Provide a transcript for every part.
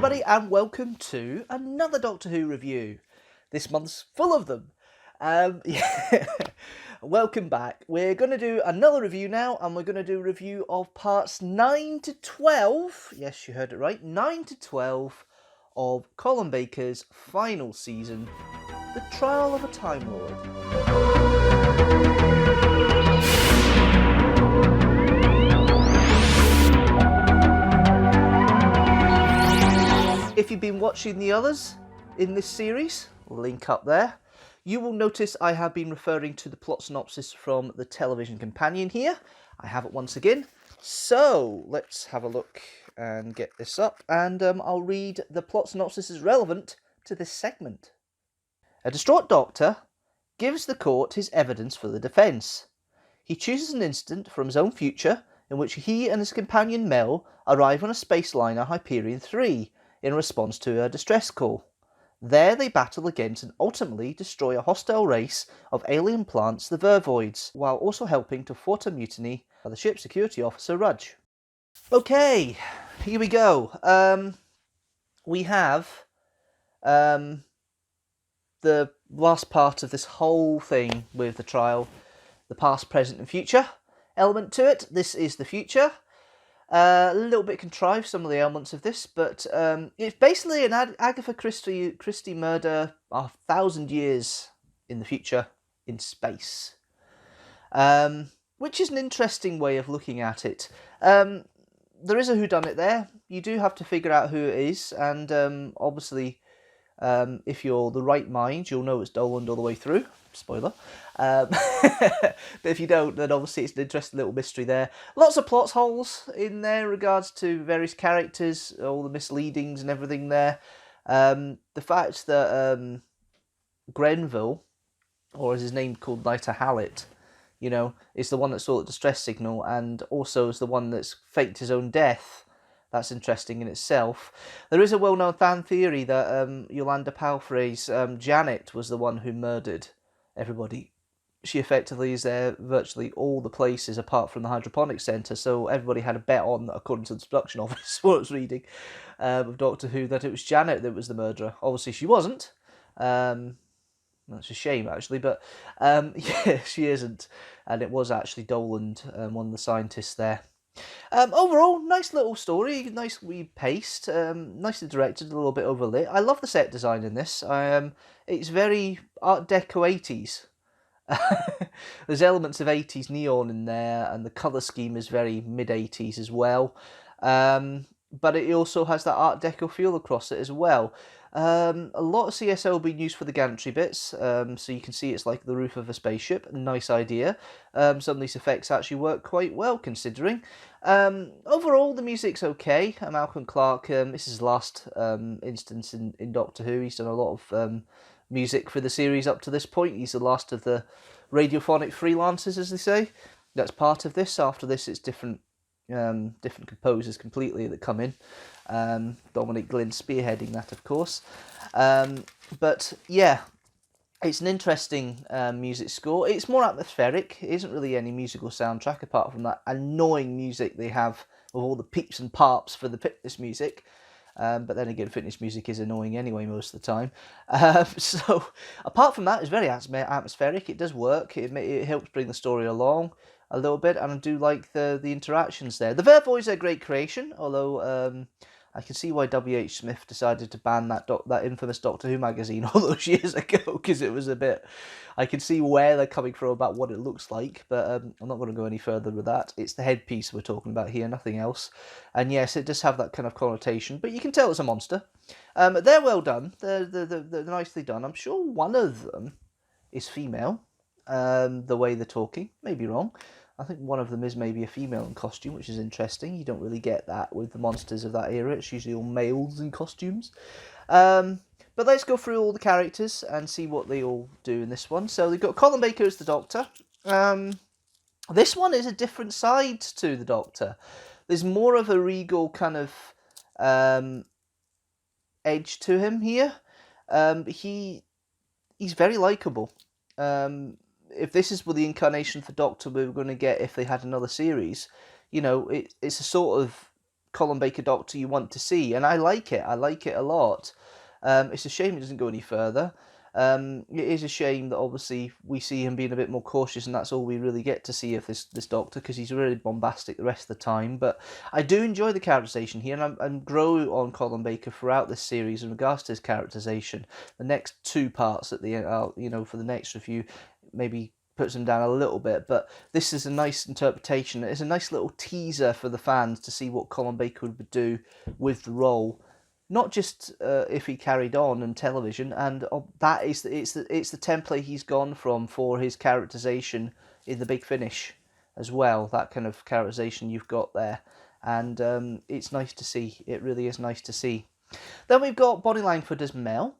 everybody, and welcome to another Doctor Who review. This month's full of them. Welcome back. We're going to do another review now, and we're going to do a review of parts 9 to 12. Yes, you heard it right. 9 to 12 of Colin Baker's final season, The Trial of a Time Lord. If you've been watching the others in this series, link up there, you will notice I have been referring to the plot synopsis from the television companion here. I have it once again. So let's have a look and get this up, and I'll read the plot synopsis as relevant to this segment. A distraught doctor gives the court his evidence for the defence. He chooses an incident from his own future in which he and his companion Mel arrive on a space liner Hyperion 3 in response to a distress call. There they battle against and ultimately destroy a hostile race of alien plants, the Vervoids, while also helping to thwart a mutiny by the ship's security officer Rudge. Okay, here we go. We have the last part of this whole thing with the trial, the past, present and future element to it. This is the future. A little bit contrived, some of the elements of this, but it's basically an Agatha Christie murder 1,000 years in the future in space, which is an interesting way of looking at it. There is a whodunit there. You do have to figure out who it is, and obviously, if you're the right mind, you'll know it's Doland all the way through. Spoiler. But if you don't, then obviously it's an interesting little mystery there. Lots of plot holes in there in regards to various characters, all the misleadings and everything there. The fact that Grenville, or is his name called Nita Hallett, is the one that saw the distress signal and also is the one that's faked his own death. That's interesting in itself. There is a well-known fan theory that Yolanda Palfrey's Janet was the one who murdered everybody. She effectively is there virtually all the places apart from the hydroponics centre, so everybody had a bet on, according to the production office, what I was reading, of Doctor Who, that it was Janet that was the murderer. Obviously she wasn't. That's a shame, actually, but yeah, she isn't. And it was actually Doland, one of the scientists there. Overall, nice little story, nicely paced, nicely directed, a little bit overlit. I love the set design in this. It's very Art Deco 80s. There's elements of 80s neon in there, and the colour scheme is very mid-80s as well. But it also has that Art Deco feel across it as well. A lot of CSO being used for the gantry bits, so you can see it's like the roof of a spaceship. Nice idea. Some of these effects actually work quite well, considering. Overall, the music's okay. Malcolm Clarke, this is his last instance in Doctor Who. He's done a lot of music for the series up to this point. He's the last of the radiophonic freelancers, as they say. That's part of this. After this, it's different composers completely that come in. Dominic Glynn spearheading that, of course. But yeah, it's an interesting music score. It's more atmospheric. It isn't really any musical soundtrack apart from that annoying music they have with all the peeps and parps for the fitness music. But then again, fitness music is annoying anyway most of the time. So apart from that, it's very atmospheric. It does work. It helps bring the story along a little bit, and I do like the interactions there. The Vervoids are a great creation, although I can see why W.H. Smith decided to ban that infamous Doctor Who magazine all those years ago, because it was a bit... I can see where they're coming from about what it looks like, but I'm not going to go any further with that. It's the headpiece we're talking about here, nothing else. And yes, it does have that kind of connotation, but you can tell it's a monster. They're well done. They're nicely done. I'm sure one of them is female, the way they're talking. Maybe wrong. I think one of them is maybe a female in costume, which is interesting. You don't really get that with the monsters of that era. It's usually all males in costumes. But let's go through all the characters and see what they all do in this one. So they've got Colin Baker as the Doctor. This one is a different side to the Doctor. There's more of a regal kind of edge to him here. He's very likeable. If this is the incarnation for Doctor we were going to get if they had another series, it's a sort of Colin Baker Doctor you want to see, and I like it. I like it a lot. It's a shame it doesn't go any further. It is a shame that obviously we see him being a bit more cautious, and that's all we really get to see of this Doctor, because he's really bombastic the rest of the time. But I do enjoy the characterization here, and I grow on Colin Baker throughout this series in regards to his characterization. The next two parts at the end, for the next review, maybe puts him down a little bit, but this is a nice interpretation. It's a nice little teaser for the fans to see what Colin Baker would do with the role. Not just if he carried on in television, and that is it's the template he's gone from for his characterization in The Big Finish as well. That kind of characterization you've got there, and it's nice to see. It really is nice to see. Then we've got Bonnie Langford as Mel.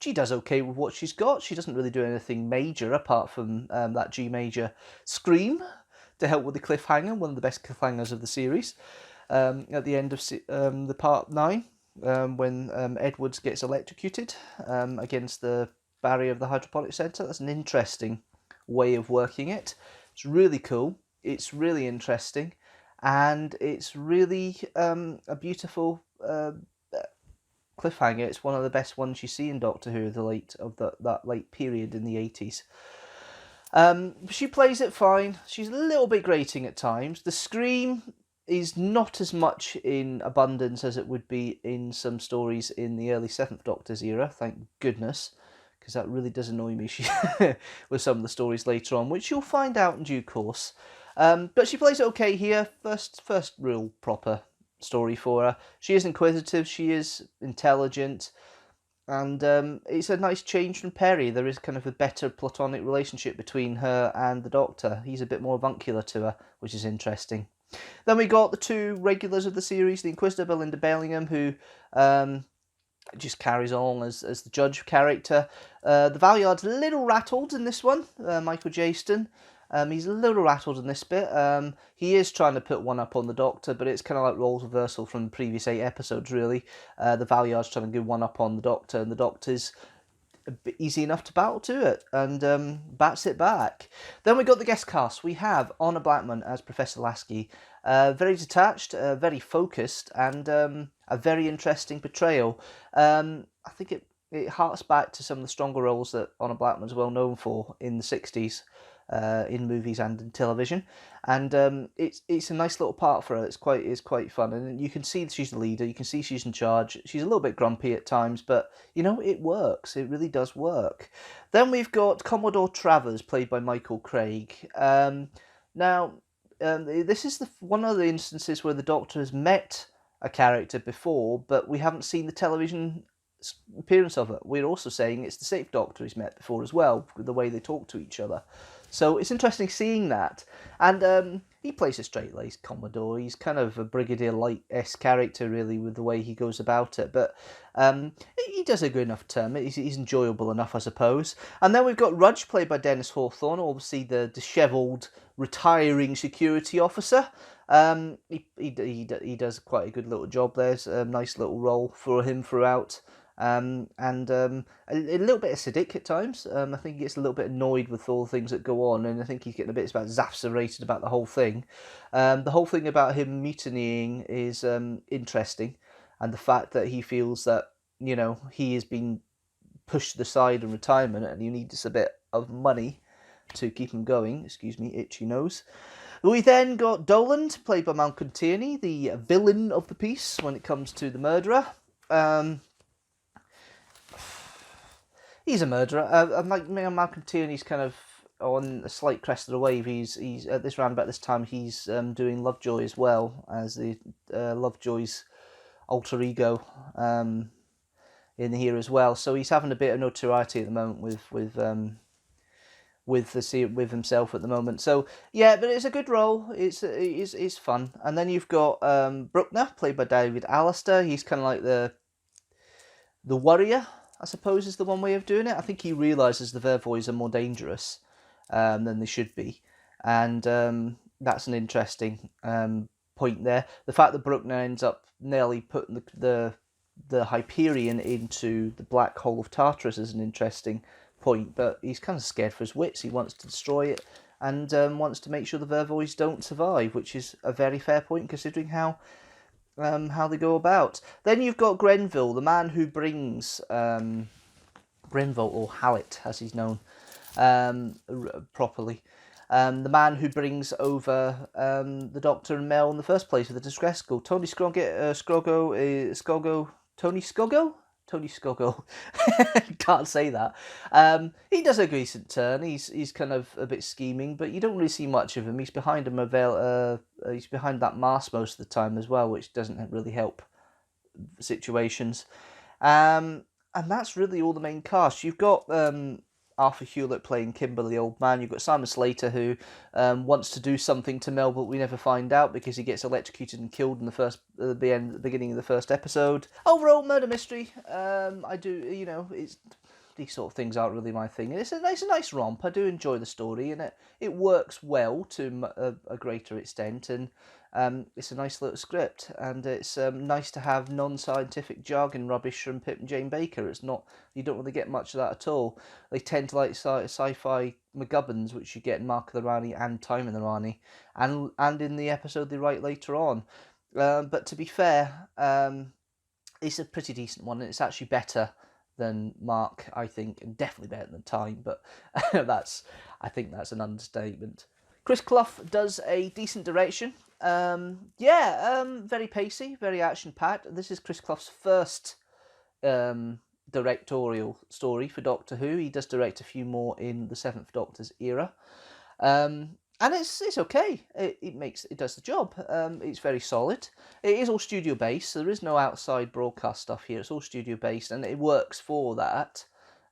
She does okay with what she's got. She doesn't really do anything major apart from that G major scream to help with the cliffhanger, one of the best cliffhangers of the series. At the end of the part 9, when Edwards gets electrocuted against the barrier of the hydroponic centre. That's an interesting way of working it. It's really cool. It's really interesting, and it's really a beautiful cliffhanger. It's one of the best ones you see in Doctor Who, that late period in the 80s. She plays it fine. She's a little bit grating at times. The scream is not as much in abundance as it would be in some stories in the early 7th Doctor's era, thank goodness, because that really does annoy me with some of the stories later on, which you'll find out in due course. But she plays it okay here. First real proper story for her. She is inquisitive, she is intelligent, and it's a nice change from Perry. There is kind of a better platonic relationship between her and the Doctor. He's a bit more avuncular to her, which is interesting. Then we got the two regulars of the series, the Inquisitor Belinda Bellingham, who just carries on as the Judge character. The Valeyard's a little rattled in this one, Michael Jaston. He's a little rattled in this bit. He is trying to put one up on the Doctor, but it's kind of like roles reversal from the previous 8 episodes, really. The Valeyard's trying to give one up on the Doctor, and the Doctor's easy enough to battle to it, and bats it back. Then we got the guest cast. We have Honor Blackman as Professor Lasky. Very detached, very focused, and a very interesting portrayal. I think it harks back to some of the stronger roles that Honor Blackman's well known for in the 60s. In movies and in television, and it's a nice little part for her. It's quite fun, and you can see that she's the leader. You can see she's in charge. She's a little bit grumpy at times, but it works. It really does work. Then we've got Commodore Travers, played by Michael Craig. This is one of the instances where the Doctor has met a character before, but we haven't seen the television appearance of it. We're also saying it's the Safe Doctor he's met before as well, with the way they talk to each other. So it's interesting seeing that. And he plays a straight-laced Commodore. He's kind of a Brigadier Light-esque character, really, with the way he goes about it. But he does a good enough term. He's enjoyable enough, I suppose. And then we've got Rudge, played by Dennis Hawthorne, obviously the dishevelled, retiring security officer. He does quite a good little job there. It's a nice little role for him throughout. And a little bit acidic at times. I think he gets a little bit annoyed with all the things that go on, and I think he's getting a bit exasperated about the whole thing. The whole thing about him mutinying is interesting, and the fact that he feels that he has been pushed to the side in retirement, and he needs a bit of money to keep him going. Excuse me, itchy nose. We then got Doland, played by Malcolm Tierney, the villain of the piece when it comes to the murderer. He's a murderer. Malcolm Tierney's kind of on a slight crest of the wave. He's at about this time he's doing Lovejoy as well as the Lovejoy's alter ego in here as well. So he's having a bit of notoriety at the moment with himself at the moment. So yeah, but it's a good role. It's fun. And then you've got Bruckner, played by David Alistair. He's kind of like the warrior, I suppose, is the one way of doing it. I think he realises the Vervoids are more dangerous than they should be. And that's an interesting point there. The fact that Bruckner ends up nearly putting the Hyperion into the black hole of Tartarus is an interesting point, but he's kind of scared for his wits. He wants to destroy it, and wants to make sure the Vervoids don't survive, which is a very fair point considering how they go about. Then you've got Grenville, the man who brings Grenville, or Hallett as he's known properly. The man who brings over the Doctor and Mel in the first place with the distress call. Tony Scoggo. Can't say that. He does a decent turn. He's kind of a bit scheming, but you don't really see much of him. He's behind he's behind that mast most of the time as well, which doesn't really help situations. And that's really all the main cast. You've got Arthur Hewlett playing Kimber, the old man. You've got Simon Slater, who wants to do something to Mel, but we never find out because he gets electrocuted and killed in the beginning of the first episode. Overall, murder mystery. These sort of things aren't really my thing. It's a nice romp. I do enjoy the story, and it works well to a greater extent, and it's a nice little script, and it's nice to have non-scientific jargon rubbish from Pip and Jane Baker. You don't really get much of that at all. They tend to like sci-fi McGubbins, which you get in Mark of the Rani and Time in the Rani, and in the episode they write later on. But to be fair, it's a pretty decent one, and it's actually better than Mark, I think, and definitely better than Time, but I think that's an understatement. Chris Clough does a decent direction. Very pacey, very action-packed. This is Chris Clough's first directorial story for Doctor Who. He does direct a few more in the Seventh Doctor's era. And it's okay. It does the job. It's very solid. It is all studio based, so there is no outside broadcast stuff here. It's all studio based, and it works for that.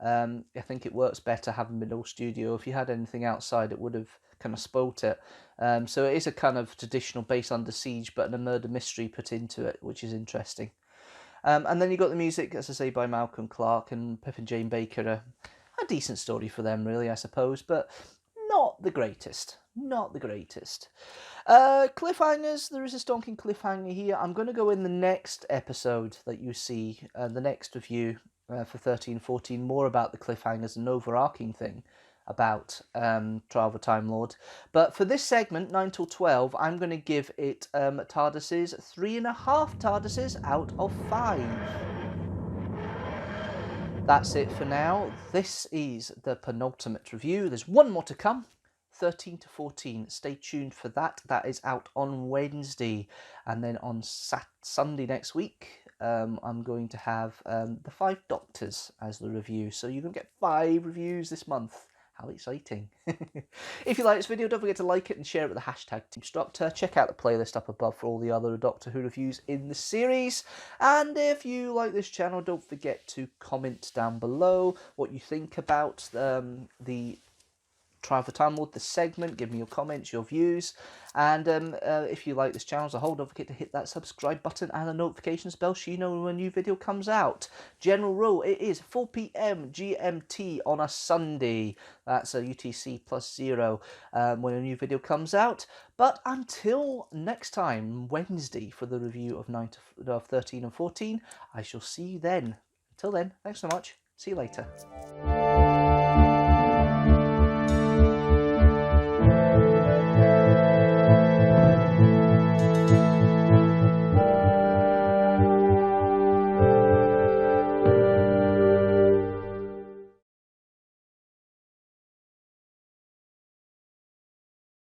I think it works better having been all studio. If you had anything outside, it would have kind of spoilt it. So it is a kind of traditional base under siege, but a murder mystery put into it, which is interesting. And then you got the music, as I say, by Malcolm Clarke and Pip and Jane Baker. A decent story for them, really, I suppose, but not the greatest. Not the greatest. Cliffhangers. There is a stonking cliffhanger here. I'm going to go in the next episode that you see, the next review for 13-14, more about the cliffhangers and overarching thing about Trial of a Time Lord. But for this segment, 9 till 12, I'm going to give it TARDISes 3.5 TARDISes out of 5. That's it for now. This is the penultimate review. There's one more to come. 13-14. Stay tuned for that. That is out on Wednesday. And then on Sunday next week, I'm going to have the 5 Doctors as the review. So you're going to get 5 reviews this month. How exciting. If you like this video, don't forget to like it and share it with the hashtag teamstructor. Check out the playlist up above for all the other Doctor Who reviews in the series. And if you like this channel, don't forget to comment down below what you think about the Trial of a Time Lord, the segment. Give me your comments, your views, and if you like this channel as a whole, don't forget to hit that subscribe button and the notifications bell so you know when a new video comes out. General rule, it is 4 PM GMT on a Sunday. That's a UTC +0 when a new video comes out. But until next time, Wednesday, for the review of 13 and 14, I shall see you then. Until then, thanks so much. See you later.